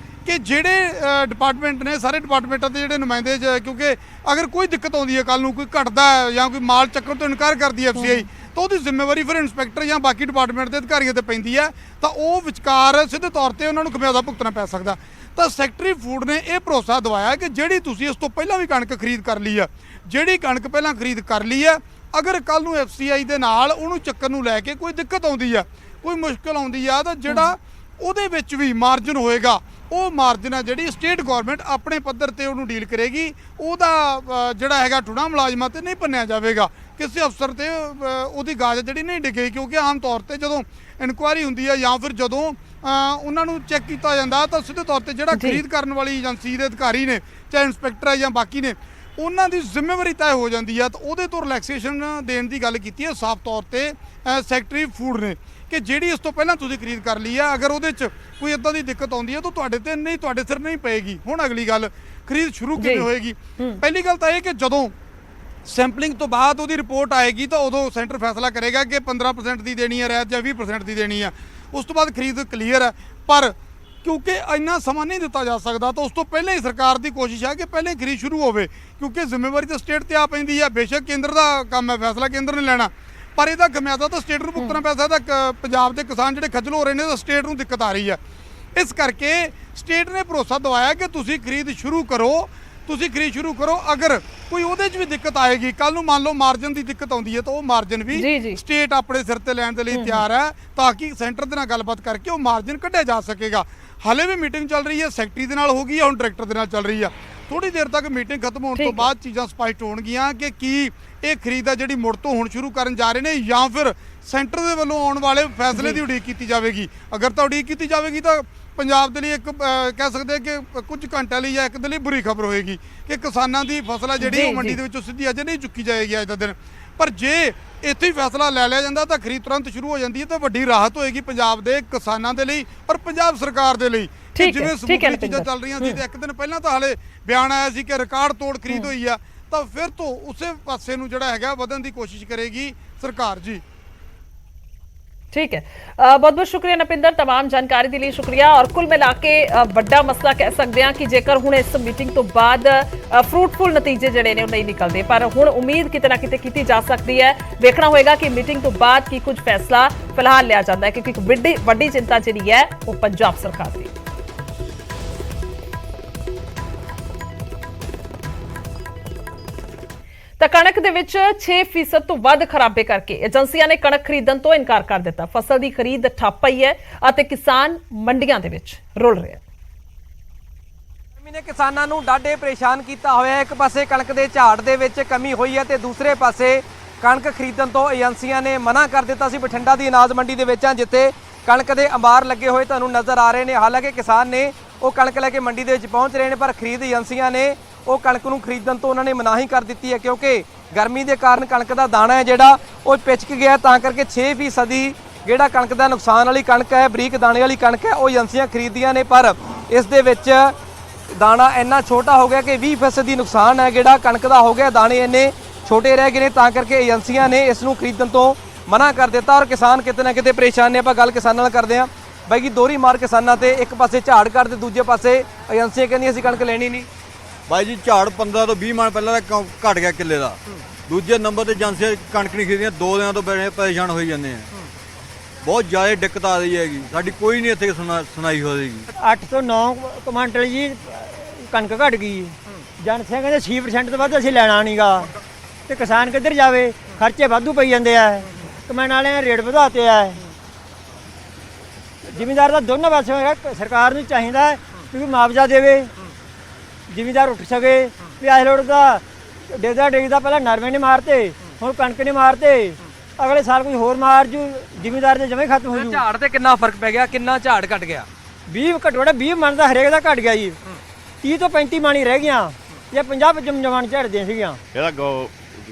ਕਿ ਜਿਹੜੇ ਡਿਪਾਰਟਮੈਂਟ ਨੇ, ਸਾਰੇ ਡਿਪਾਰਟਮੈਂਟਾਂ ਦੇ ਜਿਹੜੇ ਨੁਮਾਇੰਦੇ, ਕਿਉਂਕਿ ਅਗਰ ਕੋਈ ਦਿੱਕਤ ਆਉਂਦੀ ਹੈ, ਕੱਲ ਨੂੰ ਕੋਈ ਘਟਦਾ ਜਾਂ ਕੋਈ ਮਾਲ ਚੱਕਣ ਤੋਂ ਇਨਕਾਰ ਕਰਦੀ ਹੈ FCI, ਤਾਂ ਉਹਦੀ ਜ਼ਿੰਮੇਵਾਰੀ ਫਿਰ ਇੰਸਪੈਕਟਰ ਜਾਂ ਬਾਕੀ ਡਿਪਾਰਟਮੈਂਟ ਦੇ ਅਧਿਕਾਰੀਆਂ ਤੇ ਪੈਂਦੀ ਹੈ, ਤਾਂ ਉਹ ਵਿਚਕਾਰ ਸਿੱਧੇ ਤੌਰ ਤੇ ਉਹਨਾਂ ਨੂੰ ਖਮਿਆਜ਼ਾ ਭੁਗਤਣਾ ਪੈ ਸਕਦਾ। ਤਾਂ ਸੈਕਟਰੀ ਫੂਡ ਨੇ ਇਹ ਭਰੋਸਾ ਦਿਵਾਇਆ ਕਿ ਜਿਹੜੀ ਤੁਸੀਂ ਇਸ ਤੋਂ ਪਹਿਲਾਂ ਵੀ ਕਣਕ ਖਰੀਦ ਕਰ ਲਈ ਆ, ਜਿਹੜੀ ਕਣਕ ਪਹਿਲਾਂ ਖਰੀਦ ਕਰ ਲਈ ਆ, ਅਗਰ ਕੱਲ ਨੂੰ FCI ਦੇ ਨਾਲ ਉਹਨੂੰ ਚੱਕਣ ਨੂੰ ਲੈ ਕੇ ਕੋਈ ਦਿੱਕਤ ਆਉਂਦੀ ਆ, ਕੋਈ ਮੁਸ਼ਕਲ ਆਉਂਦੀ ਆ, ਤਾਂ ਜਿਹੜਾ ਉਹਦੇ ਵਿੱਚ ਵੀ ਮਾਰਜਨ ਹੋਏਗਾ, ਉਹ ਮਾਰਜਨ ਆ ਜਿਹੜੀ ਸਟੇਟ ਗਵਰਨਮੈਂਟ ਆਪਣੇ ਪੱਧਰ ਤੇ ਉਹਨੂੰ ਡੀਲ ਕਰੇਗੀ। ਉਹਦਾ ਜਿਹੜਾ ਹੈਗਾ ਠੁਣਾ ਮੁਲਾਜ਼ਮਾਂ ਤੇ ਨਹੀਂ ਭੰਨਿਆ ਜਾਵੇਗਾ, ਕਿਸੇ ਅਫਸਰ ਤੇ ਉਹਦੀ ਗਾਜ ਜਿਹੜੀ ਨਹੀਂ ਡਿੱਗੇਗੀ, ਕਿਉਂਕਿ ਆਮ ਤੌਰ ਤੇ ਜਦੋਂ ਇਨਕੁਆਇਰੀ ਹੁੰਦੀ ਹੈ ਜਾਂ ਫਿਰ ਜਦੋਂ ਉਹਨਾਂ ਨੂੰ ਚੈੱਕ ਕੀਤਾ ਜਾਂਦਾ ਤਾਂ ਸਿੱਧੇ ਤੌਰ ਤੇ ਜਿਹੜਾ ਖਰੀਦ ਕਰਨ ਵਾਲੀ ਏਜੰਸੀ ਦੇ ਅਧਿਕਾਰੀ ਨੇ, ਚਾਹੇ ਇੰਸਪੈਕਟਰ ਹੈ ਜਾਂ ਬਾਕੀ ਨੇ, ਉਹਨਾਂ ਦੀ ਜ਼ਿੰਮੇਵਾਰੀ ਤੈਅ ਹੋ ਜਾਂਦੀ ਹੈ। ਤਾਂ ਉਹਦੇ ਤੋਂ ਰਿਲੈਕਸੇਸ਼ਨ ਦੇਣ ਦੀ ਗੱਲ ਕੀਤੀ ਹੈ ਸਾਫ਼ ਤੌਰ ਤੇ ਸੈਕਟਰੀ ਫੂਡ ਨੇ ਕਿ ਜਿਹੜੀ ਇਸ ਤੋਂ ਪਹਿਲਾਂ ਤੁਸੀਂ ਖਰੀਦ ਕਰ ਲਈ ਆ, ਅਗਰ ਉਹਦੇ 'ਚ ਕੋਈ ਇੱਦਾਂ ਦੀ ਦਿੱਕਤ ਆਉਂਦੀ ਹੈ ਤਾਂ ਤੁਹਾਡੇ ਤੇ ਨਹੀਂ, ਤੁਹਾਡੇ ਸਿਰ ਨਹੀਂ ਪਏਗੀ। ਹੁਣ ਅਗਲੀ ਗੱਲ, ਖਰੀਦ ਸ਼ੁਰੂ ਕਿਵੇਂ ਹੋਏਗੀ? ਪਹਿਲੀ ਗੱਲ ਤਾਂ ਇਹ ਕਿ ਜਦੋਂ ਸੈਂਪਲਿੰਗ ਤੋਂ ਬਾਅਦ ਉਹਦੀ ਰਿਪੋਰਟ ਆਏਗੀ ਤਾਂ ਉਦੋਂ ਸੈਂਟਰ ਫੈਸਲਾ ਕਰੇਗਾ ਕਿ 15% ਦੀ ਦੇਣੀ ਹੈ ਰਹਿਤ ਜਾਂ 20% ਦੀ ਦੇਣੀ ਹੈ। ਉਸ ਤੋਂ ਬਾਅਦ ਖਰੀਦ ਕਲੀਅਰ ਹੈ, ਪਰ ਕਿਉਂਕਿ ਇੰਨਾ ਸਮਾਂ ਨਹੀਂ ਦਿੱਤਾ ਜਾ ਸਕਦਾ ਤਾਂ ਉਸ ਤੋਂ ਪਹਿਲਾਂ ਹੀ ਸਰਕਾਰ ਦੀ ਕੋਸ਼ਿਸ਼ ਹੈ ਕਿ ਪਹਿਲਾਂ ਹੀ ਖਰੀਦ ਸ਼ੁਰੂ ਹੋਵੇ, ਕਿਉਂਕਿ ਜ਼ਿੰਮੇਵਾਰੀ ਤਾਂ ਸਟੇਟ ਤੇ ਆ ਪੈਂਦੀ ਹੈ। ਬੇਸ਼ੱਕ ਕੇਂਦਰ ਦਾ ਕੰਮ ਹੈ, ਫੈਸਲਾ ਕੇਂਦਰ ਨੇ ਲੈਣਾ, ਪਰ ਇਹਦਾ ਖਮਿਆਜ਼ਾ ਤਾਂ ਸਟੇਟ ਨੂੰ ਭੁਗਤਣਾ ਪੈ ਸਕਦਾ। ਪੰਜਾਬ ਦੇ ਕਿਸਾਨ ਜਿਹੜੇ ਖੱਜਲ ਹੋ ਰਹੇ ਨੇ ਤਾਂ ਸਟੇਟ ਨੂੰ ਦਿੱਕਤ ਆ ਰਹੀ ਹੈ। ਇਸ ਕਰਕੇ ਸਟੇਟ ਨੇ ਭਰੋਸਾ ਦਿਵਾਇਆ ਕਿ ਤੁਸੀਂ ਖਰੀਦ ਸ਼ੁਰੂ ਕਰੋ ਤੁਸੀਂ ਖਰੀਦ ਸ਼ੁਰੂ ਕਰੋ। ਅਗਰ ਕੋਈ ਉਹਦੇ 'ਚ ਵੀ ਦਿੱਕਤ ਆਏਗੀ, ਕੱਲ ਨੂੰ ਮੰਨ ਲਓ ਮਾਰਜਨ ਦੀ ਦਿੱਕਤ ਆਉਂਦੀ ਹੈ, ਤਾਂ ਉਹ ਮਾਰਜਨ ਜੀ, ਵੀ ਜੀ। ਸਟੇਟ ਆਪਣੇ ਸਿਰ ਤੇ ਲੈਣ ਦੇ ਲਈ ਤਿਆਰ ਹੈ, ਤਾਂ ਕਿ ਸੈਂਟਰ ਦੇ ਨਾਲ ਗੱਲਬਾਤ ਕਰਕੇ ਉਹ ਮਾਰਜਨ ਕੱਢਿਆ ਜਾ ਸਕੇਗਾ। ਹਾਲੇ ਵੀ ਮੀਟਿੰਗ ਚੱਲ ਰਹੀ ਹੈ, ਸੈਕਟਰੀ ਦੇ ਨਾਲ ਹੋ ਗਈ ਹੈ, ਹੁਣ ਡਾਇਰੈਕਟਰ ਦੇ ਨਾਲ ਚੱਲ ਰਹੀ ਆ। ਥੋੜੀ ਦੇਰ ਤੱਕ ਮੀਟਿੰਗ ਖਤਮ ਹੋਣ ਤੋਂ ਬਾਅਦ ਚੀਜ਼ਾਂ ਸਪਸ਼ਟ ਹੋਣਗੀਆਂ ਕਿ ਕੀ ਇਹ ਖਰੀਦ ਆ ਜਿਹੜੀ ਮੁੜ ਤੋਂ ਹੁਣ ਸ਼ੁਰੂ ਕਰਨ ਜਾ ਰਹੇ ਨੇ, ਜਾਂ ਫਿਰ ਸੈਂਟਰ ਦੇ ਵੱਲੋਂ ਆਉਣ ਵਾਲੇ ਫੈਸਲੇ ਦੀ ਉਡੀਕ ਕੀਤੀ ਜਾਵੇਗੀ। ਅਗਰ ਤਾਂ ਉਡੀਕ ਕੀਤੀ ਜਾਵੇਗੀ ਤਾਂ ਪੰਜਾਬ ਦੇ ਲਈ ਇੱਕ ਕਹਿ ਸਕਦੇ ਕਿ ਕੁਝ ਘੰਟਿਆਂ ਲਈ ਜਾਂ ਇੱਕ ਦਿਨ ਲਈ ਬੁਰੀ ਖਬਰ ਹੋਏਗੀ ਕਿ ਕਿਸਾਨਾਂ ਦੀ ਫਸਲ ਆ ਜਿਹੜੀ ਉਹ ਮੰਡੀ ਦੇ ਵਿੱਚੋਂ ਸਿੱਧੀ ਅਜੇ ਨਹੀਂ ਚੁੱਕੀ ਜਾਏਗੀ ਅੱਜ ਦਾ ਦਿਨ। ਪਰ ਜੇ ਇੱਥੇ ਹੀ ਫੈਸਲਾ ਲੈ ਲਿਆ ਜਾਂਦਾ ਤਾਂ ਖਰੀਦ ਤੁਰੰਤ ਸ਼ੁਰੂ ਹੋ ਜਾਂਦੀ ਹੈ, ਤਾਂ ਵੱਡੀ ਰਾਹਤ ਹੋਏਗੀ ਪੰਜਾਬ ਦੇ ਕਿਸਾਨਾਂ ਦੇ ਲਈ ਔਰ ਪੰਜਾਬ ਸਰਕਾਰ ਦੇ ਲਈ। ਜਿਵੇਂ ਸਮੂਹ ਚੀਜ਼ਾਂ ਚੱਲ ਰਹੀਆਂ ਸੀ ਤੇ ਇੱਕ ਦਿਨ ਪਹਿਲਾਂ ਤਾਂ ਹਾਲੇ ਬਿਆਨ ਆਇਆ ਸੀ ਕਿ ਰਿਕਾਰਡ ਤੋੜ ਖਰੀਦ ਹੋਈ ਆ, ਤਾਂ ਫਿਰ ਤੋਂ ਉਸੇ ਪਾਸੇ ਨੂੰ ਜਿਹੜਾ ਹੈਗਾ ਵਧਣ ਦੀ ਕੋਸ਼ਿਸ਼ ਕਰੇਗੀ ਸਰਕਾਰ ਜੀ। ठीक है, बहुत बहुत शुक्रिया नपिंदर, तमाम जानकारी के लिए शुक्रिया। और कुल मिला के बड़ा मसला कह सकते हैं कि जेकर हुण इस मीटिंग तो बाद फ्रूटफुल नतीजे जिहड़े ने नहीं निकलते, पर हुण उम्मीद किते ना किते की जा सकती है। देखना होएगा कि मीटिंग तो बाद की कुछ फैसला फिलहाल लिया जाता है, क्योंकि वड्डी चिंता जिहड़ी है वो पंजाब सरकार की। ਤਾਂ ਕਣਕ ਦੇ ਵਿੱਚ 6% ਤੋਂ ਵੱਧ ਖਰਾਬੇ ਕਰਕੇ ਏਜੰਸੀਆਂ ਨੇ ਕਣਕ ਖਰੀਦਣ ਤੋਂ ਇਨਕਾਰ ਕਰ ਦਿੱਤਾ। ਫਸਲ ਦੀ ਖਰੀਦ ਠੱਪ ਪਈ ਹੈ ਅਤੇ ਕਿਸਾਨ ਮੰਡੀਆਂ ਦੇ ਵਿੱਚ ਰੁਲ ਰਹੇ ਹਨ। ਗਰਮੀ ਨੇ ਕਿਸਾਨਾਂ ਨੂੰ ਡਾਢੇ ਪਰੇਸ਼ਾਨ ਕੀਤਾ ਹੋਇਆ। ਇੱਕ ਪਾਸੇ ਕਣਕ ਦੇ ਝਾੜ ਦੇ ਵਿੱਚ ਕਮੀ ਹੋਈ ਹੈ ਤੇ ਦੂਸਰੇ ਪਾਸੇ ਕਣਕ ਖਰੀਦਣ ਤੋਂ ਏਜੰਸੀਆਂ ਨੇ ਮਨਾ ਕਰ ਦਿੱਤਾ ਸੀ। ਬਠਿੰਡਾ ਦੀ ਅਨਾਜ ਮੰਡੀ ਦੇ ਵਿੱਚ ਜਿੱਥੇ ਕਣਕ ਦੇ ਅੰਬਾਰ ਲੱਗੇ ਹੋਏ ਤੁਹਾਨੂੰ ਨਜ਼ਰ ਆ ਰਹੇ ਨੇ। ਹਾਲਾਂਕਿ ਕਿਸਾਨ ਨੇ ਉਹ ਕਣਕ ਲੈ ਕੇ ਮੰਡੀ ਦੇ ਵਿੱਚ ਪਹੁੰਚ ਰਹੇ ਨੇ, ਪਰ ਖਰੀਦ ਏਜੰਸੀਆਂ ਨੇ ਉਹ ਕਣਕ ਨੂੰ ਖਰੀਦਣ ਤੋਂ ਉਹਨਾਂ ਨੇ ਮਨਾਹੀ ਕਰ ਦਿੱਤੀ ਹੈ, ਕਿਉਂਕਿ ਗਰਮੀ ਦੇ ਕਾਰਨ ਕਣਕ ਦਾ ਦਾਣਾ ਹੈ ਜਿਹੜਾ ਉਹ ਪਿਚਕ ਗਿਆ। ਤਾਂ ਕਰਕੇ 6% ਜਿਹੜਾ ਕਣਕ ਦਾ ਨੁਕਸਾਨ ਵਾਲੀ ਕਣਕ ਹੈ, ਬਰੀਕ ਦਾਣੇ ਵਾਲੀ ਕਣਕ ਹੈ, ਉਹ ਏਜੰਸੀਆਂ ਖਰੀਦਦੀਆਂ ਨੇ, ਪਰ ਇਸ ਦੇ ਵਿੱਚ ਦਾਣਾ ਇੰਨਾ ਛੋਟਾ ਹੋ ਗਿਆ ਕਿ 20% ਨੁਕਸਾਨ ਹੈ ਜਿਹੜਾ ਕਣਕ ਦਾ ਹੋ ਗਿਆ। ਦਾਣੇ ਇੰਨੇ ਛੋਟੇ ਰਹਿ ਗਏ ਨੇ, ਤਾਂ ਕਰਕੇ ਏਜੰਸੀਆਂ ਨੇ ਇਸ ਨੂੰ ਖਰੀਦਣ ਤੋਂ ਮਨਾ ਕਰ ਦਿੱਤਾ ਔਰ ਕਿਸਾਨ ਕਿਤੇ ਨਾ ਕਿਤੇ ਪਰੇਸ਼ਾਨ ਨੇ। ਆਪਾਂ ਗੱਲ ਕਿਸਾਨਾਂ ਨਾਲ ਕਰਦੇ ਹਾਂ ਬਾਈ ਜੀ। ਦੋਹਰੀ ਮਾਰ ਕਿਸਾਨਾਂ ਤੇ, ਇੱਕ ਪਾਸੇ ਝਾੜ ਕੱਢ ਤੇ ਦੂਜੇ ਪਾਸੇ ਏਜੰਸੀਆਂ ਕਹਿੰਦੀਆਂ ਅਸੀਂ ਕਣਕ ਲੈਣੀ ਨਹੀਂ। ਬਾਈ ਜੀ ਝਾੜ 15 ਤੋਂ 20 ਮਣ ਪਹਿਲਾਂ ਤਾਂ ਘਟ ਗਿਆ ਕਿੱਲੇ ਦਾ। ਦੂਜੇ ਨੰਬਰ ਤੇ ਏਜੰਸੀਆਂ ਕਣਕ ਨਹੀਂ ਖਰੀਦੀਆਂ, 2 ਦਿਨਾਂ ਤੋਂ ਪਰੇਸ਼ਾਨ ਹੋਈ ਜਾਂਦੇ ਆ। ਬਹੁਤ ਜ਼ਿਆਦਾ ਦਿੱਕਤ ਆ ਰਹੀ ਹੈਗੀ, ਸਾਡੀ ਕੋਈ ਨਹੀਂ ਇੱਥੇ ਸੁਣਾਈ ਹੋ ਰਹੀ। 8 ਤੋਂ 9 ਕੁਇੰਟਲ ਜੀ ਕਣਕ ਘਟ ਗਈ। ਏਜੰਸੀਆਂ ਕਹਿੰਦੇ 6% ਤੋਂ ਵੱਧ ਅਸੀਂ ਲੈਣਾ ਨਹੀਂਗਾ, ਤੇ ਕਿਸਾਨ ਕਿੱਧਰ ਜਾਵੇ? ਖਰਚੇ ਵਾਧੂ ਪਈ ਜਾਂਦੇ ਆ, ਕਮਾਉਣ ਵਾਲਿਆਂ ਨੇ ਰੇਟ ਵਧਾਤੇ ਆ। ਜ਼ਿਮੀਂਦਾਰ ਦਾ ਦੋਨੋਂ ਪਾਸੇ ਹੈਗਾ। ਸਰਕਾਰ ਨੂੰ ਚਾਹੀਦਾ ਕਿ ਮੁਆਵਜ਼ਾ ਦੇਵੇ, ਜ਼ਿਮੀਂਦਾਰ ਉੱਠ ਸਕੇ। ਵੀ ਆਹ ਲੋੜ ਦਾ ਡੇਗਦਾ ਪਹਿਲਾਂ ਨਰਮੇ ਨੇ ਮਾਰਤੇ, ਹੁਣ ਕਣਕ ਨੇ ਮਾਰਤੇ, ਅਗਲੇ ਸਾਲ ਕੋਈ ਹੋਰ ਮਾਰ ਜੂ, ਜ਼ਿਮੀਂਦਾਰ ਦੇ ਜਮੇ ਖਤਮ ਹੋ ਜੂ। ਝਾੜ ਤੇ ਕਿੰਨਾ ਫਰਕ ਪੈ ਗਿਆ? ਕਿੰਨਾ ਝਾੜ ਘਟ ਗਿਆ? 20 ਘੱਟੋ ਘੱਟ 20 ਮਣ ਦਾ ਹਰੇਕ ਦਾ ਘਟ ਗਿਆ ਜੀ। 30 ਤੋਂ 35 ਮਣ ਹੀ ਰਹਿ ਗਈਆਂ, ਜਾਂ 50 ਜਮਣ ਝੜਦੀਆਂ ਸੀਗੀਆਂ। ਇਹਦਾ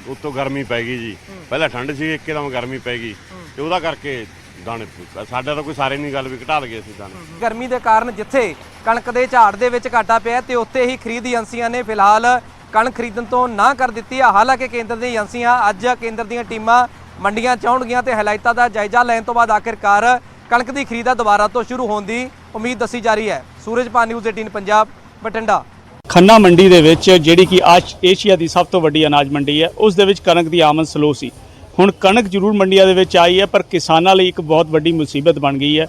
ਉੱਤੋਂ ਗਰਮੀ ਪੈ ਗਈ ਜੀ, ਪਹਿਲਾਂ ਠੰਡ ਸੀ, ਇੱਕਦਮ ਗਰਮੀ ਪੈ ਗਈ ਤੇ ਉਹਦਾ ਕਰਕੇ ਦਾਣੇ ਸਾਡਾ ਤਾਂ ਕੋਈ ਸਾਰੇ ਨਹੀਂ ਗੱਲ ਵੀ ਘਟਾ ਲਗੇ ਅਸੀਂ ਦਾਣੇ। ਗਰਮੀ ਦੇ ਕਾਰਨ ਜਿੱਥੇ ਕਣਕ ਦੇ ਝਾੜ ਦੇ ਵਿੱਚ ਘਾਟਾ ਪਿਆ ਤੇ ਉੱਥੇ ਹੀ ਖਰੀਦ ਏਜੰਸੀਆਂ ਨੇ ਫਿਲਹਾਲ ਕਣਕ ਖਰੀਦਣ ਤੋਂ ਨਾ ਕਰ ਦਿੱਤੀ ਹੈ। ਹਾਲਾਂਕਿ ਕੇਂਦਰ ਦੀਆਂ ਏਜੰਸੀਆਂ ਅੱਜ ਕੇਂਦਰ ਦੀਆਂ ਟੀਮਾਂ ਮੰਡੀਆਂ 'ਚ ਆਉਣਗੀਆਂ ਤੇ ਹਲਾਇਤਾਂ ਦਾ ਜਾਇਜ਼ਾ ਲੈਣ ਤੋਂ ਬਾਅਦ ਆਖਿਰਕਾਰ ਕਣਕ ਦੀ ਖਰੀਦ ਦੁਬਾਰਾ ਤੋਂ ਸ਼ੁਰੂ ਹੋਣ ਦੀ ਉਮੀਦ ਦੱਸੀ ਜਾ ਰਹੀ ਹੈ। ਸੂਰਜਪਾਲ ਨਿਊਜ਼ 18 ਪੰਜਾਬ, ਬਠਿੰਡਾ। ਖੰਨਾ ਮੰਡੀ ਦੇ ਵਿੱਚ ਜਿਹੜੀ ਕਿ ਏਸ਼ੀਆ ਦੀ ਸਭ ਤੋਂ ਵੱਡੀ ਅਨਾਜ ਮੰਡੀ ਹੈ, ਉਸ ਦੇ ਵਿੱਚ ਕਣਕ ਦੀ ਆਮਦ ਸਲੋ ਸੀ। ਹੁਣ ਕਣਕ ਜ਼ਰੂਰ ਮੰਡੀਆਂ ਦੇ ਵਿੱਚ ਆਈ ਹੈ, ਪਰ ਕਿਸਾਨਾਂ ਲਈ ਇੱਕ ਬਹੁਤ ਵੱਡੀ ਮੁਸੀਬਤ ਬਣ ਗਈ ਹੈ,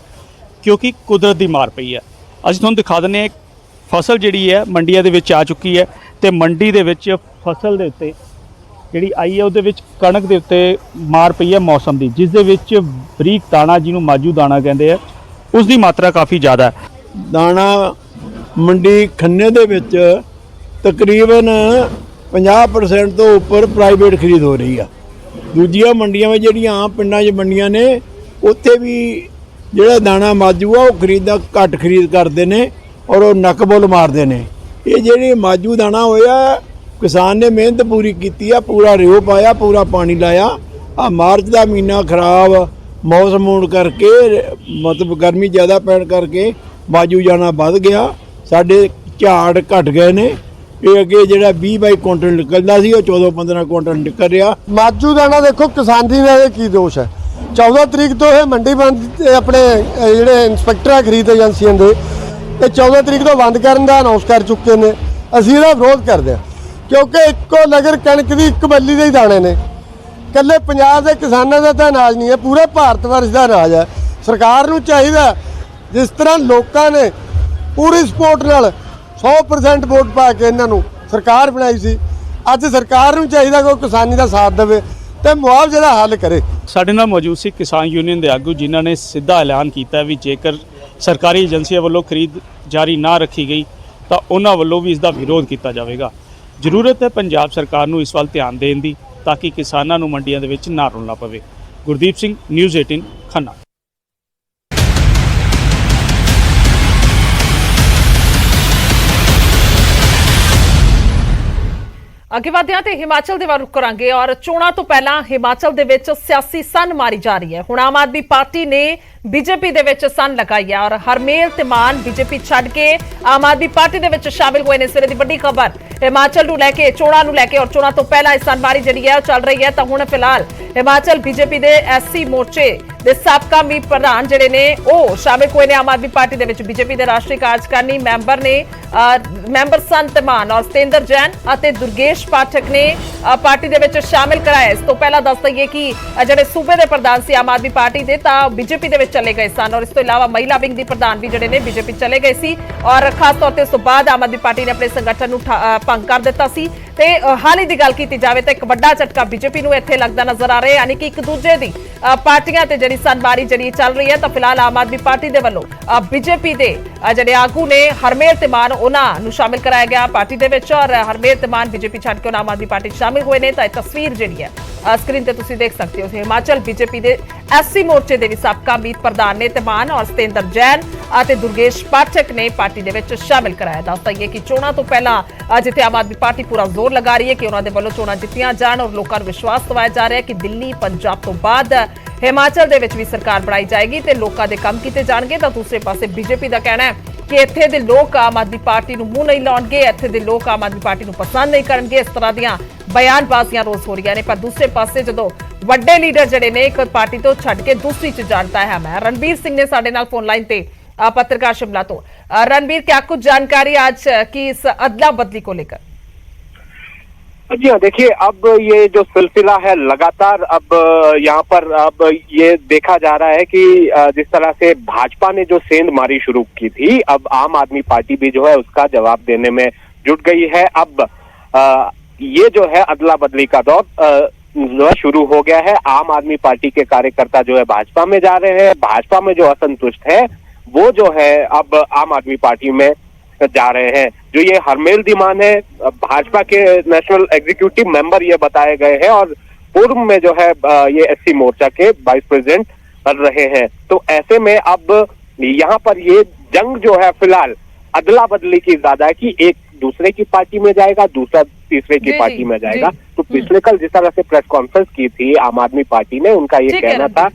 ਕਿਉਂਕਿ ਕੁਦਰਤ ਦੀ ਮਾਰ ਪਈ ਹੈ। ਅਸੀਂ ਤੁਹਾਨੂੰ ਦਿਖਾ ਦਿੰਦੇ ਹਾਂ, ਫਸਲ ਜਿਹੜੀ ਹੈ ਮੰਡੀਆਂ ਦੇ ਵਿੱਚ ਆ ਚੁੱਕੀ ਹੈ ਤੇ ਮੰਡੀ ਦੇ ਵਿੱਚ ਫਸਲ ਦੇ ਉੱਤੇ ਜਿਹੜੀ ਆਈ ਹੈ ਉਹਦੇ ਵਿੱਚ ਕਣਕ ਦੇ ਉੱਤੇ ਮਾਰ ਪਈ ਹੈ ਮੌਸਮ ਦੀ, ਜਿਸ ਦੇ ਵਿੱਚ ਬਰੀਕ ਦਾਣਾ ਜਿਹਨੂੰ ਮਾਜੂ ਦਾਣਾ ਕਹਿੰਦੇ ਆ, ਉਸ ਦੀ ਮਾਤਰਾ ਕਾਫੀ ਜ਼ਿਆਦਾ ਹੈ। ਦਾਣਾ ਮੰਡੀ ਖੰਨੇ ਦੇ ਵਿੱਚ ਤਕਰੀਬਨ 50% ਤੋਂ ਉੱਪਰ ਪ੍ਰਾਈਵੇਟ ਖਰੀਦ ਹੋ ਰਹੀ ਆ। ਦੂਜੀਆਂ ਮੰਡੀਆਂ ਵਿੱਚ ਜਿਹੜੀਆਂ ਆਮ ਪਿੰਡਾਂ 'ਚ ਮੰਡੀਆਂ ਨੇ, ਉੱਥੇ ਵੀ ਜਿਹੜਾ ਦਾਣਾ ਮਾਜੂ ਆ ਉਹ ਘੱਟ ਖਰੀਦ ਕਰਦੇ ਨੇ ਔਰ ਉਹ ਨਕਬੁੱਲ ਮਾਰਦੇ ਨੇ। ਇਹ ਜਿਹੜੀ ਮਾਜੂ ਦਾਣਾ ਹੋਇਆ, ਕਿਸਾਨ ਨੇ ਮਿਹਨਤ ਪੂਰੀ ਕੀਤੀ ਆ, ਪੂਰਾ ਰਿਓ ਪਾਇਆ, ਪੂਰਾ ਪਾਣੀ ਲਾਇਆ। ਆ ਮਾਰਚ ਦਾ ਮਹੀਨਾ ਖਰਾਬ ਮੌਸਮ ਹੋਣ ਕਰਕੇ, ਮਤਲਬ ਗਰਮੀ ਜ਼ਿਆਦਾ ਪੈਣ ਕਰਕੇ ਮਾਜੂ ਜਾਣਾ ਵੱਧ ਗਿਆ। ਸਾਡੇ ਝਾੜ ਘਟ ਗਏ ਨੇ। ਇਹ ਅੱਗੇ ਜਿਹੜਾ 20-22 ਕੁਇੰਟਲ ਨਿਕਲਦਾ ਸੀ, ਉਹ 14-15 ਕੁਇੰਟਲ ਨਿਕਲ ਰਿਹਾ। ਮਾਜੂ ਦਾਣਾ ਦੇਖੋ ਕਿਸਾਨੀ ਦਾ ਇਹ ਕੀ ਦੋਸ਼ ਹੈ। 14 ਤਰੀਕ ਤੋਂ ਇਹ ਮੰਡੀ ਬੰਦ, ਆਪਣੇ ਜਿਹੜੇ ਇੰਸਪੈਕਟਰ ਆ ਖਰੀਦ ਏਜੰਸੀਆਂ ਦੇ, ਇਹ 14 ਤਰੀਕ ਤੋਂ ਬੰਦ ਕਰਨ ਦਾ ਅਨਾਉਂਸ ਕਰ ਚੁੱਕੇ ਨੇ। ਅਸੀਂ ਇਹਦਾ ਵਿਰੋਧ ਕਰਦੇ ਹਾਂ, ਕਿਉਂਕਿ ਇੱਕੋ ਨਗਰ ਕਣਕ ਦੀ ਇੱਕ ਬੱਲੀ ਦੇ ਹੀ ਦਾਣੇ ਨੇ। ਇਕੱਲੇ ਪੰਜਾਬ ਦੇ ਕਿਸਾਨਾਂ ਦਾ ਤਾਂ ਅਨਾਜ ਨਹੀਂ ਹੈ, ਪੂਰੇ ਭਾਰਤ ਵਰਸ਼ ਦਾ ਅਨਾਜ ਹੈ। ਸਰਕਾਰ ਨੂੰ ਚਾਹੀਦਾ, ਜਿਸ ਤਰ੍ਹਾਂ ਲੋਕਾਂ ਨੇ ਪੂਰੀ ਸਪੋਰਟ ਨਾਲ 100% ਵੋਟ ਪਾ ਕੇ ਇਹਨਾਂ ਨੂੰ ਸਰਕਾਰ ਬਣਾਈ ਸੀ। ਅੱਜ ਸਰਕਾਰ ਨੂੰ ਚਾਹੀਦਾ ਕੋਈ ਕਿਸਾਨੀ ਦਾ ਸਾਥ ਦੇਵੇ ਤੇ ਮੁਆਵਜ਼ੇ ਦਾ ਹੱਲ ਕਰੇ। ਸਾਡੇ ਨਾਲ ਮੌਜੂਦ ਸੀ ਕਿਸਾਨ ਯੂਨੀਅਨ ਦੇ ਆਗੂ ਜਿਨ੍ਹਾਂ ਨੇ ਸਿੱਧਾ ਐਲਾਨ ਕੀਤਾ ਵੀ ਜੇਕਰ ਸਰਕਾਰੀ ਏਜੰਸੀਆਂ ਵੱਲੋਂ ਖਰੀਦ ਜਾਰੀ ਨਾ ਰੱਖੀ ਗਈ ਤਾਂ ਉਹਨਾਂ ਵੱਲੋਂ ਵੀ ਇਸ ਦਾ ਵਿਰੋਧ ਕੀਤਾ ਜਾਵੇਗਾ। ਜ਼ਰੂਰਤ ਹੈ ਪੰਜਾਬ ਸਰਕਾਰ ਨੂੰ ਇਸ ਵੱਲ ਧਿਆਨ ਦੇਣ ਦੀ ਤਾਂ ਕਿ ਕਿਸਾਨਾਂ ਨੂੰ ਮੰਡੀਆਂ ਦੇ ਵਿੱਚ ਨਾ ਰੁਲਣਾ ਪਵੇ। ਗੁਰਦੀਪ ਸਿੰਘ, ਨਿਊਜ਼ 18 ਖੰਨਾ। ਅੱਗੇ ਵਧਦੇ ਹਾਂ ਤੇ ਹਿਮਾਚਲ ਦੇ ਵੱਲ ਰੁਖ ਕਰਾਂਗੇ ਔਰ ਚੋਣਾਂ ਤੋਂ ਪਹਿਲਾਂ ਹਿਮਾਚਲ ਦੇ ਵਿੱਚ ਸਿਆਸੀ ਸੰਨ ਮਾਰੀ ਜਾ ਰਹੀ ਹੈ। ਹੁਣ ਆਮ ਆਦਮੀ ਪਾਰਟੀ ਨੇ ਬੀਜੇਪੀ ਦੇ ਵਿੱਚ ਸੰਨ ਲਗਾਈ ਹੈ ਔਰ ਹਰਮੇਲ ਤਿਮਾਨ ਬੀਜੇਪੀ ਛੱਡ ਕੇ ਆਮ ਆਦਮੀ ਪਾਰਟੀ ਦੇ ਵਿੱਚ ਸ਼ਾਮਿਲ ਹੋਏ ਨੇ। ਸਵੇਰੇ ਦੀ ਵੱਡੀ ਖਬਰ ਹਿਮਾਚਲ ਨੂੰ ਲੈ ਕੇ, ਚੋਣਾਂ ਨੂੰ ਲੈ ਕੇ ਔਰ ਚੋਣਾਂ ਤੋਂ ਪਹਿਲਾਂ ਇਹ ਸੰਨਬਾਰੀ ਜਿਹੜੀ ਹੈ ਉਹ ਚੱਲ ਰਹੀ ਹੈ। ਤਾਂ ਹੁਣ ਫਿਲਹਾਲ ਹਿਮਾਚਲ ਬੀਜੇਪੀ ਦੇ ਐਸਸੀ ਮੋਰਚੇ ਦੇ ਸਾਬਕਾ ਮੀਤ ਪ੍ਰਧਾਨ ਜਿਹੜੇ ਨੇ ਉਹ ਸ਼ਾਮਿਲ ਹੋਏ ਨੇ ਆਮ ਆਦਮੀ ਪਾਰਟੀ ਦੇ ਵਿੱਚ। ਬੀਜੇਪੀ ਦੇ ਰਾਸ਼ਟਰੀ ਕਾਰਜਕਾਰਨੀ ਮੈਂਬਰ ਨੇ ਮੈਂਬਰ ਸੰਨ ਤਿਮਾਨ ਔਰ ਸਤਿੰਦਰ ਜੈਨ ਅਤੇ ਦੁਰਗੇਸ਼ ਪਾਠਕ ਨੇ ਪਾਰਟੀ ਦੇ ਵਿੱਚ ਸ਼ਾਮਿਲ ਕਰਾਇਆ। ਇਸ ਤੋਂ ਪਹਿਲਾਂ ਦੱਸ ਦਈਏ ਕਿ ਜਿਹੜੇ ਸੂਬੇ ਦੇ ਪ੍ਰਧਾਨ ਸੀ ਆਮ ਆਦਮੀ ਪਾਰਟੀ ਦੇ ਤਾਂ ਬੀਜੇਪੀ ਦੇ ਵਿੱਚ ਚਲੇ ਗਏ ਸਨ ਔਰ ਇਸ ਤੋਂ ਇਲਾਵਾ ਮਹਿਲਾ ਵਿੰਗ ਦੀ ਪ੍ਰਧਾਨ ਵੀ ਜਿਹੜੇ ਨੇ ਬੀਜੇਪੀ ਚਲੇ ਗਏ ਸੀ ਔਰ ਖਾਸ ਤੌਰ ਤੇ ਉਸ ਤੋਂ ਬਾਅਦ ਆਮ ਆਦਮੀ ਪਾਰਟੀ ਨੇ ਆਪਣੇ ਸੰਗਠਨ ਨੂੰ ਭੰਗ ਕਰ ਦਿੱਤਾ ਸੀ। ਤੇ ਹਾਲ ਹੀ ਦੀ ਗੱਲ ਕੀਤੀ ਜਾਵੇ ਤਾਂ ਇੱਕ ਵੱਡਾ ਝਟਕਾ ਬੀਜੇਪੀ ਨੂੰ ਇੱਥੇ ਲੱਗਦਾ ਨਜ਼ਰ ਆ ਰਿਹਾ, ਯਾਨੀ ਕਿ ਇੱਕ ਦੂਜੇ ਦੀ ਪਾਰਟੀਆਂ ਤੇ ਜਿਹੜੀ ਸੰਨਬਾਰੀ ਜਿਹੜੀ ਚੱਲ ਰਹੀ ਹੈ। ਤਾਂ ਫਿਲਹਾਲ ਆਮ ਆਦਮੀ ਪਾਰਟੀ ਦੇ ਵੱਲੋਂ ਬੀਜੇਪੀ ਦੇ ਜਿਹੜੇ ਆਗੂ ਨੇ ਹਰਮੇਲ ਤਿਮਾਨ ਉਹਨਾਂ ਨੂੰ ਸ਼ਾਮਿਲ ਕਰਾਇਆ ਗਿਆ ਪਾਰਟੀ ਦੇ ਵਿੱਚ ਔਰ ਹਰਮੇਲ ਤਿਮਾਨ ਬੀਜੇਪੀ ਛੱਡ ਕੇ ਆਮ ਆਦਮੀ ਪਾਰਟੀ ਸ਼ਾਮਿਲ ਹੋਏ ਨੇ। ਤਾਂ ਇਹ ਤਸਵੀਰ ਜਿਹੜੀ ਹੈ ਸਕਰੀਨ ਤੇ ਤੁਸੀਂ ਦੇਖ ਸਕਦੇ ਹੋ। ਹਿਮਾਚਲ ਬੀਜੇਪੀ ਦੇ ਐਸਸੀ ਮੋਰਚੇ ਦੇ ਵੀ ਸਾਬਕਾ ਮੀਤ ਪ੍ਰਧਾਨ ਨੇ ਤਿਮਾਨ ਔਰ ਸਤਿੰਦਰ ਜੈਨ ਅਤੇ ਦੁਰਗੇਸ਼ ਪਾਠਕ ਨੇ ਪਾਰਟੀ ਦੇ ਵਿੱਚ ਸ਼ਾਮਿਲ ਕਰਾਇਆ। ਦੱਸ ਦਈਏ ਕਿ ਚੋਣਾਂ ਤੋਂ ਪਹਿਲਾਂ ਜਿੱਥੇ ਆਮ ਆਦਮੀ ਪਾਰਟੀ ਪੂਰਾ ਜ਼ੋਰ ਲਗਾ ਰਹੀ ਹੈ ਕਿ ਉਹਨਾਂ ਦੇ ਵੱਲੋਂ ਚੋਣਾਂ ਜਿੱਤੀਆਂ ਜਾਣ ਔਰ ਲੋਕਾਂ ਨੂੰ ਵਿਸ਼ਵਾਸ ਦਿਵਾਇਆ ਜਾ ਰਿਹਾ ਹੈ ਕਿ ਦਿੱਲੀ, ਪੰਜਾਬ ਤੋਂ ਬਾਅਦ ਹਿਮਾਚਲ ਦੇ ਵਿੱਚ ਵੀ ਸਰਕਾਰ ਬਣਾਈ ਜਾਏਗੀ ਤੇ ਲੋਕਾਂ ਦੇ ਕੰਮ ਕੀਤੇ ਜਾਣਗੇ। ਤਾਂ ਦੂਸਰੇ ਪਾਸੇ ਬੀਜੇਪੀ ਦਾ ਕਹਿਣਾ ਹੈ ਕਿ ਇੱਥੇ ਦੇ ਲੋਕ ਆਮ ਆਦਮੀ ਪਾਰਟੀ ਨੂੰ ਮੂੰਹ ਨਹੀਂ ਲਾਉਣਗੇ, ਇੱਥੇ ਦੇ ਲੋਕ ਆਮ ਆਦਮੀ ਪਾਰਟੀ ਨੂੰ ਪਸੰਦ ਨਹੀਂ ਕਰਨਗੇ। ਇਸ ਤਰ੍ਹਾਂ ਦੀਆਂ ਬਿਆਨਬਾਜ਼ੀਆਂ ਰੋਜ਼ ਹੋ ਰਹੀਆਂ ਨੇ। ਪਰ ਦੂਸਰੇ ਪਾਸੇ ਜਦੋਂ ਵੱਡੇ ਲੀਡਰ ਜਿਹੜੇ ਨੇ ਇੱਕ ਪਾਰਟੀ ਤੋਂ ਛੱਡ ਕੇ ਦੂਸਰੀ ਚ ਜਾਣਦਾ ਹੈ। ਮੈਂ ਰਣबीर सिंह ने साढ़े नाल फोन लाइन पे पत्रकार शिमला तो। रणबीर, क्या कुछ जानकारी आज की इस अदला बदली को लेकर? जी हाँ, देखिए अब ये जो सिलसिला है लगातार अब यहाँ पर अब ये देखा जा रहा है कि जिस तरह से भाजपा ने जो सेंधमारी शुरू की थी, अब आम आदमी पार्टी भी जो है उसका जवाब देने में जुट गई है। अब ये जो है अदला बदली का दौर शुरू हो गया है। आम आदमी पार्टी के कार्यकर्ता जो है भाजपा में जा रहे हैं, भाजपा में जो असंतुष्ट है वो जो है अब आम आदमी पार्टी में जा रहे हैं। जो ये हरमेल तिमान है भाजपा के नेशनल एग्जीक्यूटिव मेंबर ये बताए गए हैं और पूर्व में जो है ये एससी मोर्चा के वाइस प्रेसिडेंट कर रहे हैं। तो ऐसे में अब यहाँ पर ये जंग जो है फिलहाल अदला बदली की ज्यादा है कि एक दूसरे की पार्टी में जाएगा, दूसरा तीसरे की पार्टी में जाएगा। तो पिछले कल जिस तरह से प्रेस कॉन्फ्रेंस की थी आम आदमी पार्टी ने, उनका ये कहना था।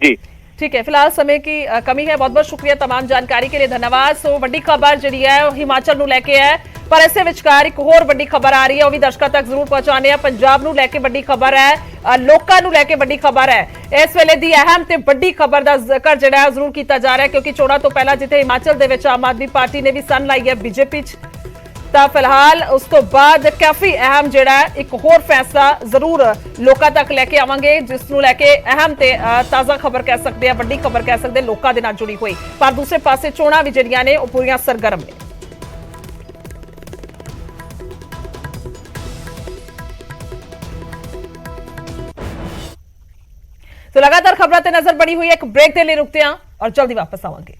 जी ठीक है, फिलहाल समय की कमी है। बहुत बहुत शुक्रिया तमाम जानकारी के लिए, धन्यवाद। सो वड्डी खबर जी है हिमाचल ਨੂੰ ਲੈ ਕੇ है, पर इस विचकार एक होर वड्डी खबर आ रही है, वो भी दर्शकों तक जरूर पहुंचाने। पंजाब ਨੂੰ ਲੈ ਕੇ वड्डी खबर है, लोकां ਨੂੰ ਲੈ ਕੇ वड्डी खबर है। इस वेले दी अहम ते वड्डी खबर ਦਾ ਜ਼ਿਕਰ ਜਿਹੜਾ ਹੈ ਜ਼ਰੂਰ ਕੀਤਾ ਜਾ ਰਿਹਾ ਹੈ क्योंकि ਚੋਣਾਂ ਤੋਂ ਪਹਿਲਾਂ ਜਿੱਥੇ ਹਿਮਾਚਲ ਦੇ ਵਿੱਚ ਆਮ ਆਦਮੀ ਪਾਰਟੀ ਨੇ ਵੀ ਸੰਨ ਲਾਈ ਹੈ ਬੀਜੇਪੀ 'ਚ, ਤਾਂ ਫਿਲਹਾਲ ਉਸ ਤੋਂ ਬਾਅਦ ਕਾਫੀ ਅਹਿਮ ਜਿਹੜਾ ਇੱਕ ਹੋਰ ਫੈਸਲਾ ਜ਼ਰੂਰ ਲੋਕਾਂ ਤੱਕ ਲੈ ਕੇ ਆਵਾਂਗੇ, ਜਿਸ ਨੂੰ ਲੈ ਕੇ ਅਹਿਮ ਤੇ ਤਾਜ਼ਾ ਖਬਰ ਕਹਿ ਸਕਦੇ ਆ, ਵੱਡੀ ਖਬਰ ਕਹਿ ਸਕਦੇ ਲੋਕਾਂ ਦੇ ਨਾਲ ਜੁੜੀ ਹੋਈ। ਪਰ ਦੂਸਰੇ ਪਾਸੇ ਚੋਣਾਂ ਵੀ ਜਿਹੜੀਆਂ ਨੇ ਉਹ ਪੂਰੀਆਂ ਸਰਗਰਮ ਨੇ। तो लगातार खबरों ते नजर बनी हुई है, एक ब्रेक के लिए रुकते हैं और जल्दी वापस आवांगे।